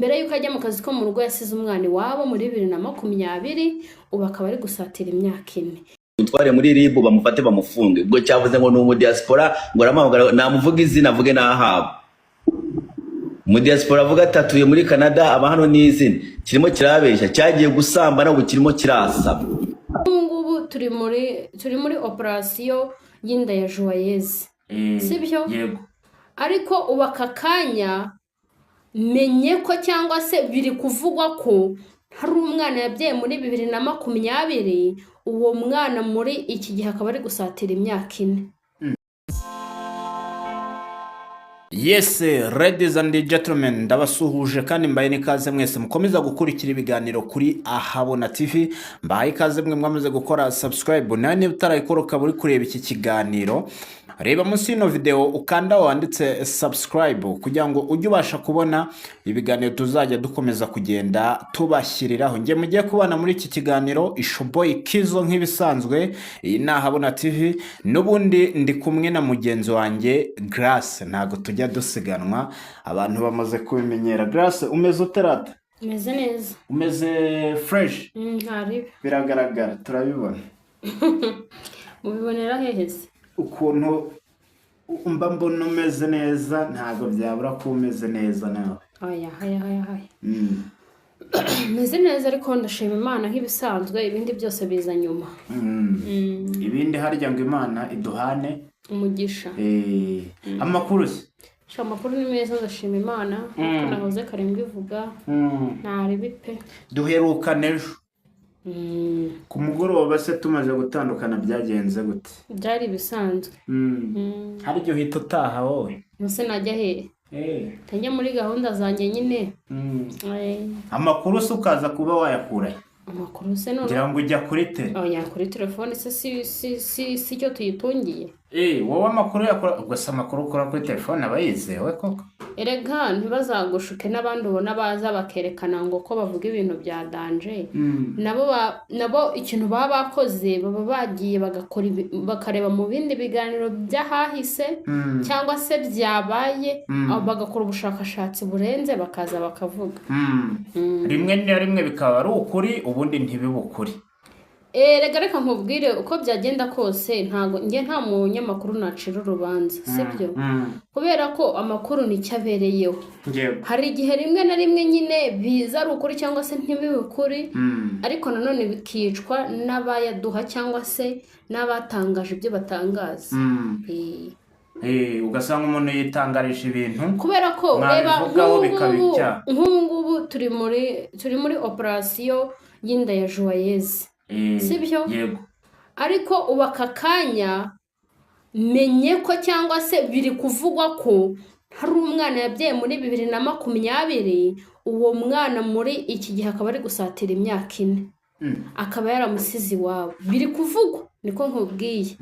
mbere yuko ajya mu kazi ko mu rugo yasize umwana iwabo muri 2020 ubu akaba ari gusatira imyaka 4. Utware muri ribu bamufate bamufunge. Ubwo cyavuze ngo ni umudiaspora ngo ramahugara namuvuga izina avuge nahabo. Umudiaspora avuga atatuye muri Canada aba hano n'izina kirimo kirabeshya cyagiye gusambana ubu kirimo kirasaba. Ngubu turi muri operation y'inda ya Joyeuse. Sibyo? Yego. Ariko ubu aka kanya menye ko cyangwa se biri kuvugwa ko hari umwana yabyaye muri 2020 uwo mwana muri iki gihe akaba ari gusatira imyaka 4. Yes, ladies and gentlemen, ndabasuhuje kandi mbaye nikaze mwese mukomeza gukurikira ibiganiro kuri Ahabona TV. Mbaye ikaze mwe mwamaze gukora subscribe nane utarayikoroka buri kureba iki kiganiro. Reba munsi y'ino video ukanda wanditse subscribe kugira ngo ujye ubasha kubona ibiganiro tuzajya dukomeza kugenda tubashyiriraho. Nge mugiye kubana muri iki kiganiro Ishoboy Kizo nk'ibisanzwe iyi ni Ahabona TV, n'ubundi ndi kumwe na mugenzi wanjye Grace. Ntago tujya dusiganwa, abantu bamaze kubimenyera. Grace, umeze uterata? Umeze neza. Umeze fresh? Ntari. Biragaragara, turabibona. Mubibonera heheze? Ukuntu umba mbona umeze neza ntago byabura ko umeze neza nawe. Haya. Meze neza ariko ndashima Imana nk'ibisanzwe, ibindi byose biza nyuma. Ibindi harya ngo Imana iduhane umugisha. Amakuru se? Amakuru ni meza ndashima Imana kuko nahoze kare mbivuga. Ntari bipe. Duheruka nejo. Ku mugoroba se tumaze gutandukana byagenze gute? Byari bisanzwe. Hari igihe uhita utaha wowe? Nose najya he? Tanjya muri gahunda zanjye nyine. Amakuru se ukaza kuba wayakura? Amakuru se none ngira ngo ujya kuri kuri telefone se si cyo tuyitungiye. Wowe amakuru yakora gusa amakuru ukora kuri telefone abayizewe koko? Erega ntibazagushuke n'abandi ubona baza bakerekana ngo ko bavuga ibintu bya danje. Nabo ikintu baba bakoze baba bagiye bakareba mu bindi biganiro byahahise cyangwa se byabaye bagakora ubushakashatsi burenze bakaza bakavuga. Rimwe na rimwe bikaba ari ukuri ubundi ntibibukuri. Reka nkubwire uko byagenda kose nta munyamakuru nacira urubanza, sibyo? Kubera ko amakuru ni cyabereyeho. Hari igihe rimwe na rimwe nyine biza ari ukuri cyangwa se ntibibukuri, ariko nanone bikicwa n'abayaduha cyangwa se n'abatangaje ibyo batangaza. Ugasanga umuntu yitangarisha ibintu kubera ko reba nk'ubu turi muri operation y'inda ya Joyeuse. Sibyo? Yego. Ariko ubu aka kanya menye ko cyangwa se biri kuvugwa ko hari umwana yabyaye muri 2020 uwo mwana muri iki gihe akaba ari gusatira imyaka 4. Akaba yaramusize iwabo. Biri kuvugwa niko nkubwiye.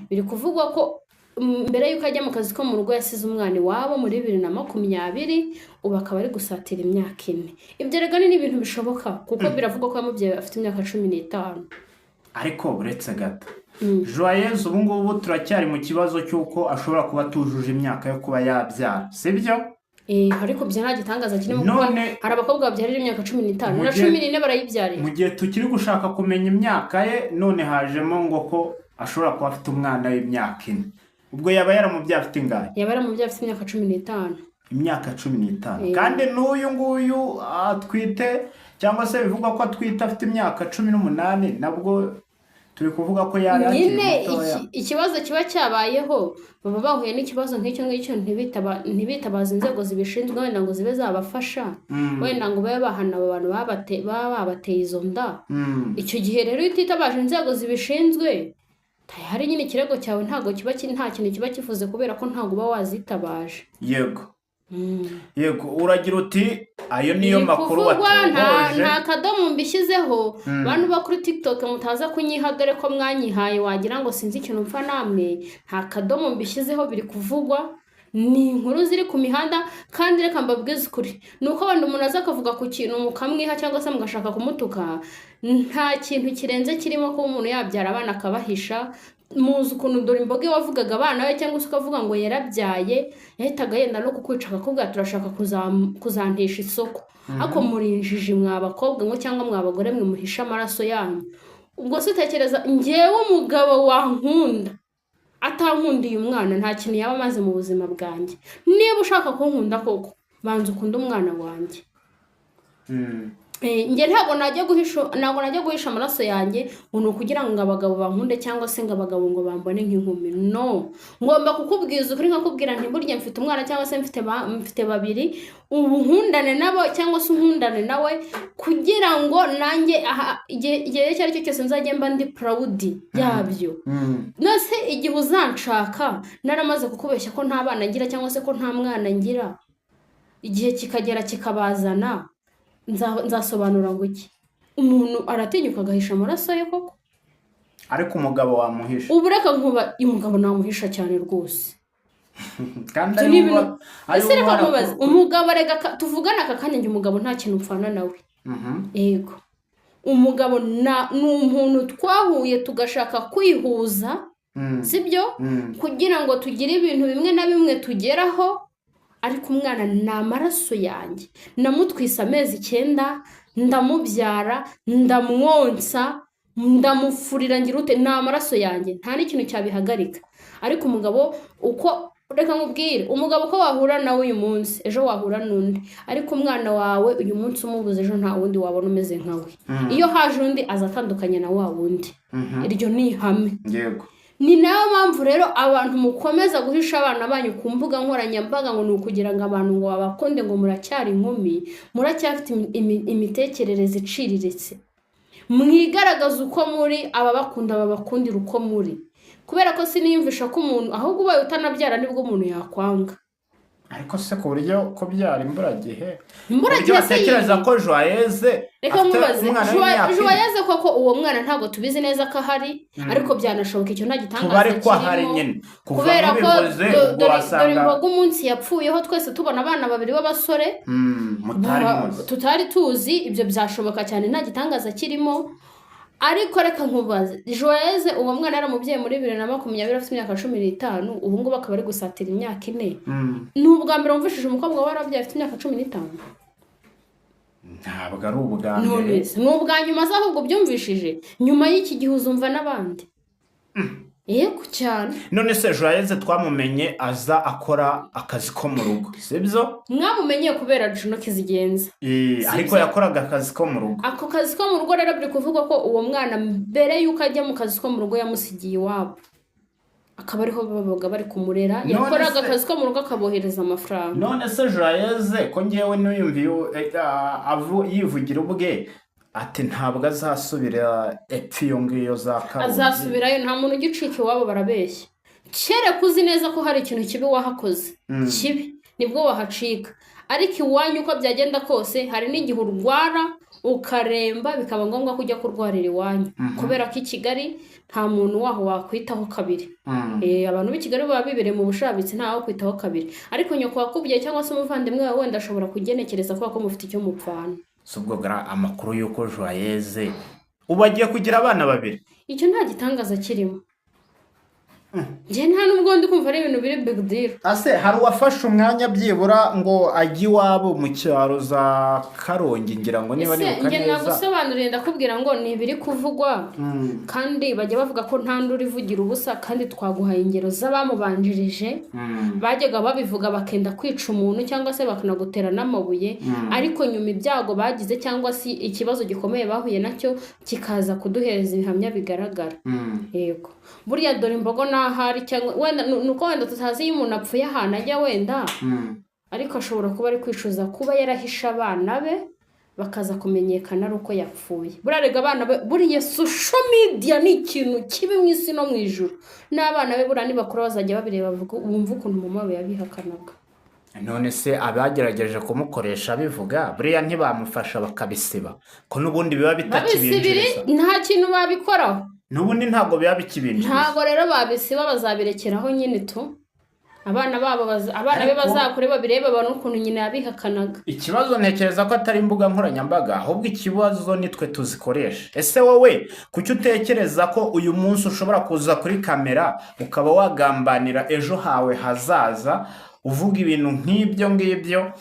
Biri kuvugwa ko mbere yuko ajya mu kazi ko mu rugo yasize umwana iwabo muri 2020 ubu akaba ari gusatira imyaka 4. Ibyo rega ni ibintu bishoboka kuko biravugwa ko yamubyaye afite imyaka 15. Ariko uretse gato Joyeuse ubu ngubu turacyari mu kibazo cy'uko ashobora kuba atujuje imyaka yo kuba yabyara, sibyo? Ariko bya nta gitangaza kirimo kuko hari abakobwa babyarira imyaka 15 na 14 barayibyarira. Mu gihe tukiri gushaka kumenya imyaka ye none hajemo ngo ko ashobora kuba afite umwana w'imyaka 4. Ubwo yaba yaramubyaye afite ingahe? Yaba yaramubyaye afite imyaka 15. Imyaka 15. Kandi n'uyu nguyu atwite cyangwa se bivuga ko atwite afite imyaka 18 nabwo turi kuvuga ko yari akiri mutoya. Ikibazo kiba cyabayeho baba bahuye n'ikibazo nk'icyo ntibitabaza inzego zibishinzwe wenda ngo zibe zabafasha, wenda ngo babe bahana abantu babateye izo nda. Icyo gihe rero ititabaje inzego zibishinzwe hari nyine ikirego cyawe ntago kiba nta kintu kiba kivuze kubera ko ntago uba wazitabaje. Yego uragira uti ayo niyo makuru watoje nta kadomo mbishyizeho. Bantu ba kuri TikTok mutaza kunyiha dore ko mwanyihaye wagira ngo sinzi ikintu mpfa namwe. Nta kadomo mbishyizeho, biri kuvugwa ni inkuru ziri ku mihanda kandi reka mbabwize ukuri nuko abantu umuntu aza akavuga ku kintu mukamwiha cyangwa se mugashaka kumutuka. Nta kintu kirenze kirimo ko umuntu yabyara abana akabahisha. Muzi ukuntu dore imboga wavugaga abana we cyangwa se ukavuga ngo yarabyaye yahitaga yenda no kukwica akakubwira turashaka kuzantesha isoko. ariko murinjiji mwa bakobwa ngo cyangwa mwa bagore mwe muhisha amaraso yanyu. Ubwo se utekereza njyewe umugabo wankunda atankundiye umwana nta kintu yaba amaze mu buzima bwanjye. Niba ushaka kunkunda koko banza ukunda umwana wanjye. Njye ntabwo najya guhisha amaraso yanjye ngo nukugira ngo abagabo bankunde cyangwa se ngo abagabo ngo bambone nk'inkumi. No, ngomba kukubwiza ukuri nkakubwira nti burya mfite umwana cyangwa se mfite babiri, ubu nkundane nabo cyangwa se unkundane nawe kugira ngo nanjye igihe icyo ari cyo cyose nzajye mba ndi proud yabyo. Nose igihe uzanshaka naramaze kukubeshya ko nta bana ngira cyangwa se ko nta mwana ngira, igihe kikagera kikabazana nzasobanura ngo iki? Umuntu aratinyuka agahisha amaraso ye koko? Ariko umugabo wamuhisha. Ubu reka nkuba umugabo namuhisha cyane rwose. Kandi reka nkubaze umugabo rega tuvugana aka kanya njye umugabo nta kintu upfana nawe. Yego. Umugabo ni umuntu twahuye tugashaka kwihuza, sibyo? Kugira ngo tugire ibintu bimwe na bimwe tugeraho. Ariko umwana ni amaraso yanjye, namutwise amezi 9, ndamubyara, ndamwonsa, ndamufurira ngira ute, ni amaraso yanjye, nta n'ikintu cyabihagarika. Ariko umugabo uko reka nkubwire, umugabo ko wahura nawe uyu munsi ejo wahura n'undi, ariko umwana wawe uyu munsi umubuze ejo nta wundi wabona umeze nkawe. Iyo haje undi azatandukanye na wa wundi. Iryo ni ihame. Yego. Ni nayo mpamvu rero abantu mukomeza guhisha abana banyu ku mbuga nkoranyambaga ngo ni ukugira ngo abantu ngo babakunde ngo muracyari inkumi, muracyafite imitekerereze iciriritse. Mwigaragaza uko muri, ababakunda babakundira uko muri. Kubera ko siniyumvisha ko umuntu ahubwo ubaye utanabyara nibwo umuntu yakwanga. Ariko se ku buryo ko byara imburagihe se tekereza ko Joyeuse reka mubaze Joyeuse koko uwo mwana ntago tubizi neza ko ahari, ariko byanashoboka icyo nta gitangaza kirimo. Kubera ko dore imboga umunsi yapfuyeho twese tubona abana babiri b'abasore tutari tuzi, ibyo byashoboka cyane nta gitangaza kirimo. Ariko reka nkubaze Joyeuse uwo mwana yaramubyaye muri 2020 afite imyaka 15, ubu ngubu akaba ari gusatira imyaka 4. N'ubwa mbere wumvishije umukobwa warabyaye afite imyaka 15? Ntabwo ari ubwa mbere. N'ubwa nyuma ahubwo byumvishije nyuma y'iki gihe uzumva n'abandi. Yego cyane. None se Joyeuse twamumenye aza akora akazi ko mu rugo, sibyo? Mwamumenye kubera Juno Kizigenza. Ariko yakoraga akazi ko mu rugo. Ako kazi ko mu rugo rero biri kuvuga ko uwo mwana mbere yuko ajya mu kazi ko mu rugo yamusigiye iwabo, akaba ariho babaga bari kumurera. Yakoraga akazi ko mu rugo akabohereza amafaranga. None se Joyeuse ko ngewe n'uyumviye yivugira ubwe ati ntabwo azasubira epfo iyo ngiyo za Karongi. Azasubirayo, nta muntu ugicika iwabo, barabeshya. Kere kuzi neza ko hari ikintu kibi wahakoze kibi nibwo wahacika. Ariko iwanyu uko byagenda kose hari n'igihe urwara ukaremba bikaba ngombwa kujya kurwarira iwanyu. Kubera ko i Kigali nta muntu waho wakwitaho kabiri. Abantu b'i Kigali baba bibereye mu bushabitsi ntaho kwitaho kabiri. Ariko nyoko wakubwiye cyangwa se umuvandimwe wawe wenda ashobora kugenekereza ko mufite icyo mupfana. Subwo gara amakuru yuko Joyeuse ubu agiye kugira abana babiri. Icyo nta gitangaza kirimo. Nje nta nubwo ndi kumva ari ibintu biri big deal. Ase hari wafashe umwanya byibura ngo ajye iwabo mu cyaro za Karongi ngira ngo niba nibuka neza. Nge nagusobanuriye ndakubwira ngo ni ibiri kuvugwa. Kandi bajya bavuga ko nta nduri ivugira ubusa, kandi twaguhaye ingero z'abamubanjirije. Bajyaga babivuga bakenda kwica umuntu cyangwa se bakanagutera n'amabuye, ariko nyuma ibyago bagize cyangwa se ikibazo gikomeye bahuye nacyo kikaza kuduhereza ibihamya bigaragara. Yego. Buriya dore imbogo ahari cyangwa wenda nuko wenda tutazi iyo umuntu apfuye ahantu ajya wenda, ariko ashobora kuba ari kwishuza kuba yarahisha abana be bakaza kumenyekana ari uko yapfuye. Burarega abana be, buriya social media ni ikintu kibi mu isi no mu ijuru. N'abana be burani bakuru bazajya babireba bumva ukuntu mama we yabihakanaga. None se abagerageje kumukoresha bivuga buriya ntibamufasha bakabisiba ko n'ubundi biba bitakibinjiriza. Nta kintu babikoraho. Nubundi ntago biba bikibinjiriza. Ntago rero babisiba, bazabirekeraho nyine tu. Abana babo abana be bazakure babireba abantu ukuntu nyine yabihakanaga. Ikibazo ntekereza ko atari imbuga nkoranyambaga, ahubwo ikibazo nitwe tuzikoresha. Ese wowe kuki utekereza ko uyu munsi ushobora kuza kuri kamera ukaba wagambanira ejo hawe hazaza uvuga ibintu nk'ibyo ngibyo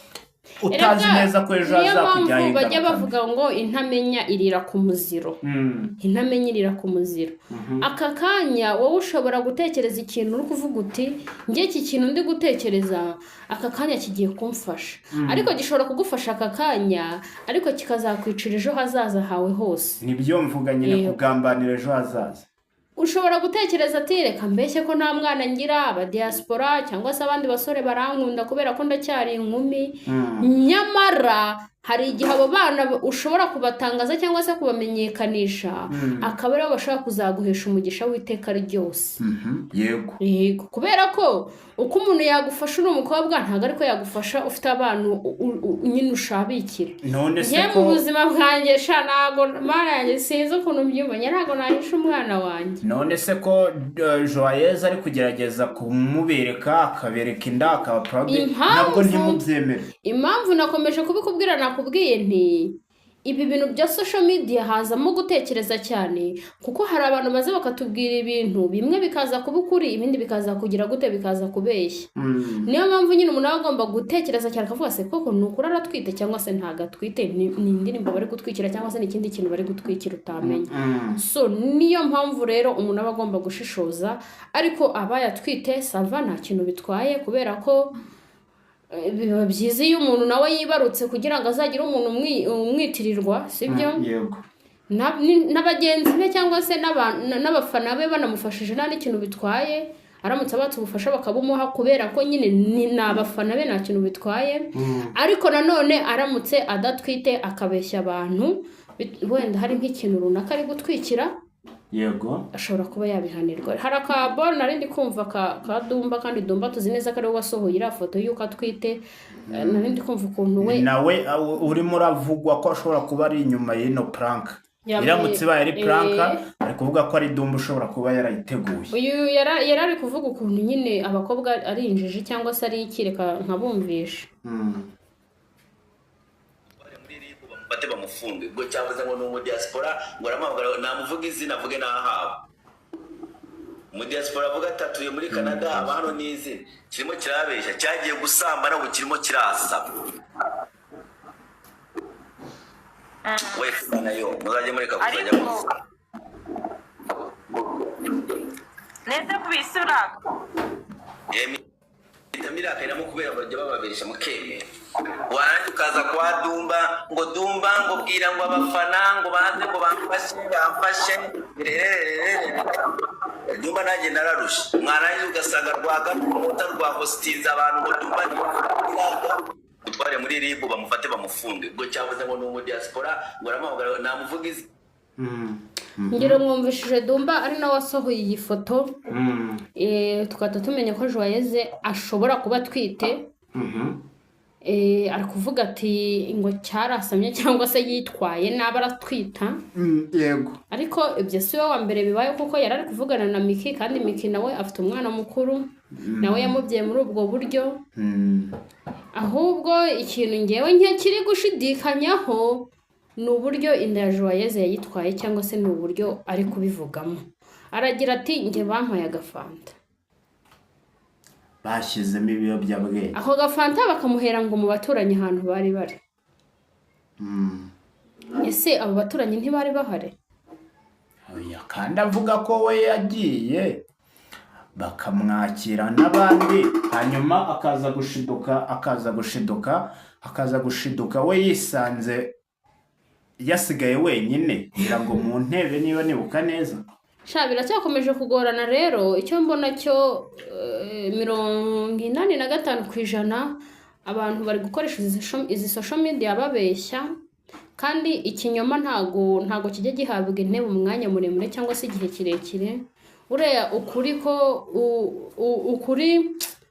utazi neza ko ejo hazakujyaho ingaruka. Bajya bavuga ngo intamenya irira ku muziro. Intamenya irira ku muziro. Aka kanya wowe ushobora gutekereza ikintu uri kuvuga uti njye iki kintu ndi gutekereza aka kanya kigiye kumfasha, ariko gishobora kugufasha aka kanya ariko kikazakwicira ejo hazaza hawe hose. Nibyo mvuga nyine kugambanira ejo hazaza. Ushobora gutekereza ati reka mbeshye ko nta mwana ngira, aba diaspora cyangwa se abandi basore barankunda kubera ko ndacyari inkumi. Nyamara hari igihe abo bana ushobora kubatangaza cyangwa se kubamenyekanisha, akaba aribo bashobora kuzaguhesha umugisha w'iteka ryose. Yego, kubera ko uko umuntu yagufasha uri umukobwa ntabwo ariko yagufasha ufite abantu nyine ushabikira. None se ko mu buzima bwanjye ntago mara yanjye sinzi ukuntu mbyumva, ntago nahisha umwana wanjye. None se ko Joyeuse ari kugerageza kumubereka, akabereka inda, akaba proud, ntabwo ntimubyemere. Impamvu nakomeje kubikubwira nakubwiye nti ibi bintu bya social media hazamo gutekereza cyane, kuko hari abantu baza bakatubwira ibintu bimwe bikaza kuba ukuri, ibindi bikaza kugira gute, bikaza kubeshya. Niyo mpamvu nyine umuntu agomba gutekereza cyane akavuga se koko ni ukuri aratwite cyangwa se ntago atwite, ni indirimbo bari gutwikira cyangwa se n'ikindi kintu bari gutwikira utamenya. So niyo mpamvu rero umuntu aba agomba gushishoza, ariko abayatwite sava nta kintu bitwaye, kubera ko biba byiza iyo umuntu nawe yibarutse kugira ngo azagire umuntu umwitirirwa, sibyo? Yego. N'abagenzi be cyangwa se n'abafana be banamufashije nta n'ikintu bitwaye, aramutse abatse ubufasha bakabumuha kubera ko nyine ni abafana be nta kintu bitwaye. Ariko nanone aramutse adatwite akabeshya abantu, wenda hari nk'ikintu runaka ari gutwikira, yego, ashobora kuba yabihanirwa. Hari akaboro narindi kumva ka Dumba, kandi Dumba tuzi neza ko ari we wasohoye iriya foto y'uko atwite. Narindi kumva ukuntu we nawe urimo uravugwa ko ashobora kuba ari inyuma y'ino prank. Iramutse ibaye ari prank, ari kuvuga ko ari Dumba ushobora kuba yarayiteguye. Uyu yari ari kuvuga ukuntu nyine abakobwa ari injiji cyangwa se ari ikireka nkabumvisha. bate bamufunge ubwo cyavuze ngo no mu diaspora ngo aramagara namuvuga izina avuge nahawe mu diaspora avuga atatuye muri Canada abano nizi kirimo kirabesha cyagiye gusamba no kirimo kirasaba wewe nayo muzaje muri kakuzajya neza kubisura itamira kairamo kubera bajya bababesha mukeme warangi ukaza kwa Dumba ngo bwira ngo abafana ngo banze ngo bamfashe Dumba nanjye nararusha mwarangi ugasanga rwaga rwa hostiza abantu ngo Dumba utware muri RIB bamufate bamufunge ubwo cyavuze ngo no mu diaspora ngo aramagara namuvuga izi ngiro mwumvishije Dumba ari nawe wasohoye iyi foto tukata tumenya ko Joyeuse ashobora kuba atwite ari kuvuga ati ngo cyarasamye cyangwa se yitwaye naba aratwita yego ariko ibyo si we wa mbere bibaye kuko yari ari kuvugana na Miki kandi Miki nawe afite umwana mukuru nawe yamubyaye muri ubwo buryo ahubwo ikintu ngewe nke kiri gushidikanyaho ni uburyo inda ya Joyeuse yayitwaye cyangwa se ni uburyo ari kubivugamo aragira ati nge bampaye agafanta bashyizemo ibiyobyabwenge ako gafanta bakamuhera ngo mu baturanyi ahantu bari bari ese abo baturanyi ntibari bahari oya kandi avuga ko we yagiye bakamwakira n'abandi hanyuma akaza gushiduka we yisanze yasigaye wenyine ngira ngo mu ntebe niba nibuka neza biracyakomeje kugorana rero icyo mbona cyo 85% abantu bari gukoresha izi social media babeshya kandi ikinyoma ntago kijya gihabwa intebe mu mwanya muremure cyangwa se igihe kirekire ureya ukuri ko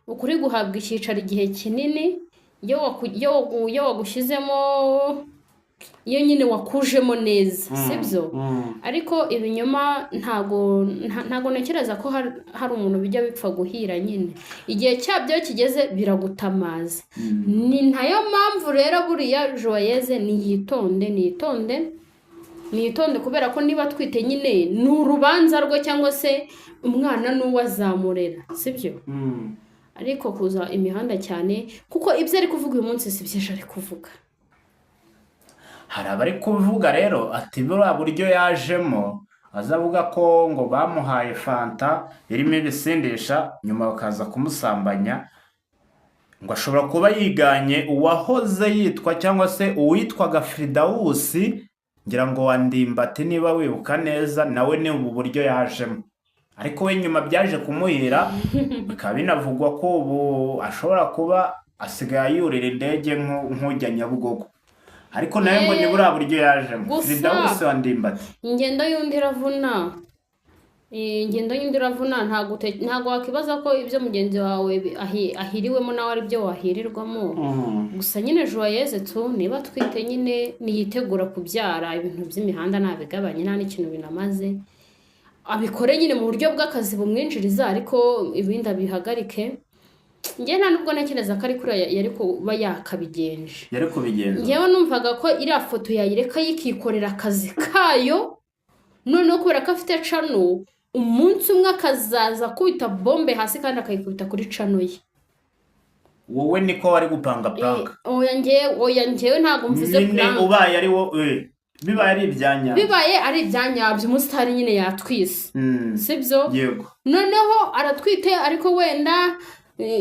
ukuri guhabwa icyicaro igihe kinini iyo wagushyizemo iyo nyine wakujemo neza sibyo ariko ibinyoma ntago ntekereza ko hari umuntu bijya bipfa guhira nyine igihe cyabyo kigeze biragutamaza ni ntayo mpamvu rero buriya Joyeuse niyitonde kubera ko niba twite nyine ni urubanza rwe cyangwa se umwana n'uwo azamurera sibyo ariko kuza imihanda cyane kuko ibyo ari kuvuga uyu munsi si byinshi ari kuvuga. hari abari kuvuga rero ati buriya buryo yajemo azavuga ko ngo bamuhaye fanta irimo ibisindisha nyuma bakaza kumusambanya, ngo ashobora kuba yiganye uwahoze yitwa cyangwa se uwitwaga Fridawusi, ngira ngo wa Ndimbati niba wibuka neza, nawe ni ubu buryo yajemo, ariko we nyuma byaje kumuhira bikaba binavugwa ko ubu ashobora kuba asigaye yurira indege nk'ujya Nyabugogo, ariko nawe ngo ni buriya buryo yajemo. Gusa Fridawusi wa Ndimbati ingendo y'undi iravuna, ingendo y'undi iravuna. Ntabwo wakibaza ko ibyo mugenzi wawe ahiriwemo nawe ari byo wahirirwamo. Gusa nyine Joyeuse tu niba twite nyine niyitegura kubyara, ibintu by'imihanda nabigabanye, nta n'ikintu binamaze, abikore nyine mu buryo bw'akazi bumwinjiriza, ariko ibindi abihagarike. Njye nta nubwo ntekereza ko ari kuri yari kuba yakabigenje, yari kubigenza. njyewe numvaga ko iriya foto yayireka yikikorera akazi kayo, noneho kubera ko afite cano, umunsi umwe akazaza kubita bombe hasi kandi akayikubita kuri cano ye. Wowe niko wari gupanga panga? Oya njyewe ntabwo mvuze nyine prank. ubaye ari wowe bibaye ari ibyanya, bibaye ari ibyanyabyo, umusitari nyine yatwise, sibyo? yego. Noneho aratwite, ariko wenda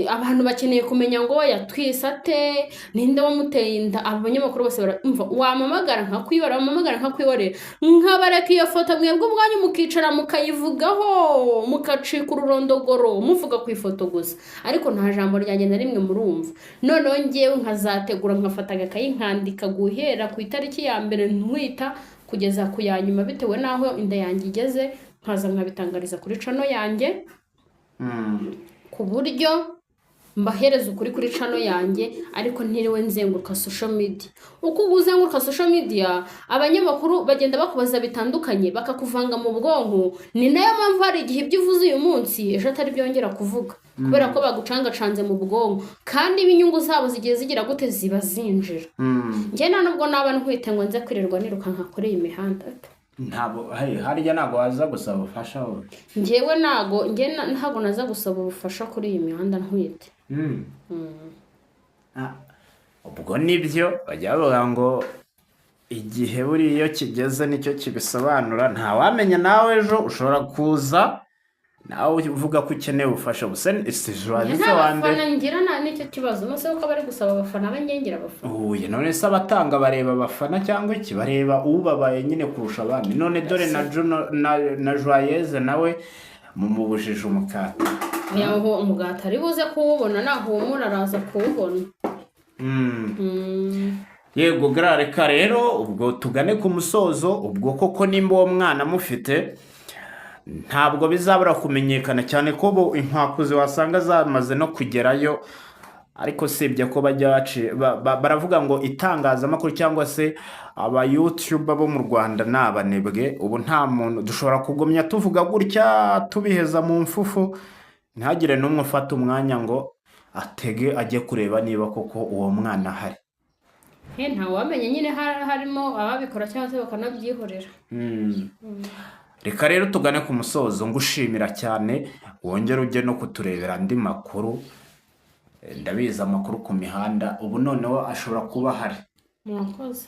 abantu bakeneye kumenya ngo yatwise ate, ninde wamuteye inda. Abanyamakuru bose baramva, wamamagara nkakwiyorera, nkabareka iyo foto mwebwe ubwanyu mukicara mukayivugaho, mukacika ururondogoro muvuga ku ifoto gusa, ariko nta jambo ryanjye na rimwe murumva. Noneho njyewe nkazategura, nkafata agakayi nkandika guhera ku itariki ya mbere ntwita kugeza ku ya nyuma, bitewe n'aho inda yanjye igeze, nkaza nkabitangariza kuri cano yanjye, ku buryo mbahereza ukuri kuri cano yanjye, ariko ntiriwe nzenguruka social media. Uko uzenguruka social media, abanyamakuru bagenda bakubaza bitandukanye, bakakuvanga mu bwonko. Ni nayo mpamvu hari igihe ibyo uvuze uyu munsi ejo atari byongera kuvuga, kubera ko bagucangacanze mu bwonko, kandi ibinyungu zabo zigiye zigira gute, ziba zinjira. Njye nta nubwo naba ntwite ngo nze kwirirwa niruka nkakoreye imihanda. harya ntabwo waza gusaba ubufasha wowe? Njyewe ntabwo naza gusaba ubufasha kuri iyi mihanda ntwite. ubwo nibyo bajya bavuga ngo igihe buriya iyo kigeze nicyo kibisobanura. Ntawamenya nawe ejo ushobora kuza nawe uvuga ko ukeneye ubufasha. Gusa Joyeuse wa mbere ngira nicyo kibazo, nose uko bari gusaba abafana bengengera abafana. Uye none se abatanga bareba abafana cyangwa iki? Bareba ubabaye nyine kurusha abandi. None dore na Joyeuse nawe mumubujije umukata. Yaho umugata ari buze kuwubona, nahumura araza kuwubona. Yego reka rero ubwo tugane ku musozo. Ubwo koko nimba uwo mwana mufite, ntabwo bizabura kumenyekana, cyane ko bo inkwakuzi wasanga zamaze no kugerayo. Ariko sibye ko bajya baravuga ngo itangazamakuru cyangwa se aba YouTube bo mu Rwanda ni abanebwe. Ubu nta muntu dushobora kugumya tuvuga gutya tubiheza mu mfufu, ntihagire n'umwe ufata umwanya ngo atege ajye kureba niba koko uwo mwana ahari. Nta wamenye nyine harimo ababikora cyangwa se bakanabyihorera. Reka rero tugane ku musozo, ngushimira cyane, wongere ujye no kuturebera andi makuru. Ndabizi amakuru ku mihanda ubu noneho ashobora kuba ahari. Murakoze.